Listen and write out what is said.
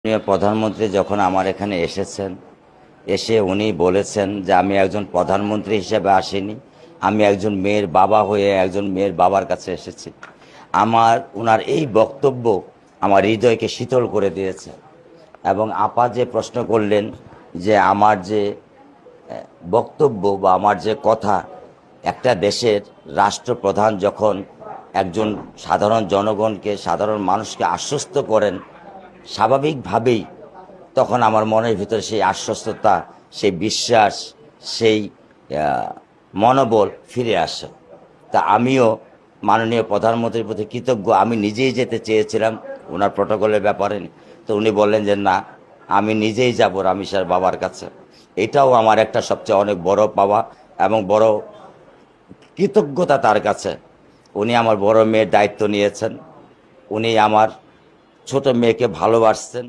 মাননীয় প্রধানমন্ত্রী যখন আমার এখানে এসেছেন, এসে উনি বলেছেন যে আমি একজন প্রধানমন্ত্রী হিসেবে আসিনি, আমি একজন মেয়ের বাবা হয়ে একজন মেয়ের বাবার কাছে এসেছি। ওনার এই বক্তব্য আমার হৃদয়কে শীতল করে দিয়েছে। এবং আপা যে প্রশ্ন করলেন যে আমার যে বক্তব্য বা আমার যে কথা, একটা দেশের রাষ্ট্রপ্রধান যখন একজন সাধারণ জনগণকে, সাধারণ মানুষকে আশ্বস্ত করেন, স্বাভাবিকভাবেই তখন আমার মনের ভিতরে সেই আশ্বস্ততা, সেই বিশ্বাস, সেই মনোবল ফিরে আসে। তা আমিও মাননীয় প্রধানমন্ত্রীর প্রতি কৃতজ্ঞ। আমি নিজেই যেতে চেয়েছিলাম ওনার প্রটোকলের ব্যাপারে, তো উনি বললেন যে না, আমি নিজেই যাব রামিসার বাবার কাছে। এটাও আমার একটা সবচেয়ে অনেক বড় পাওয়া এবং বড় কৃতজ্ঞতা তার কাছে। উনি আমার বড় মেয়ের দায়িত্ব নিয়েছেন, উনি আমার ছোট মেয়েকে ভালোবাসছেন।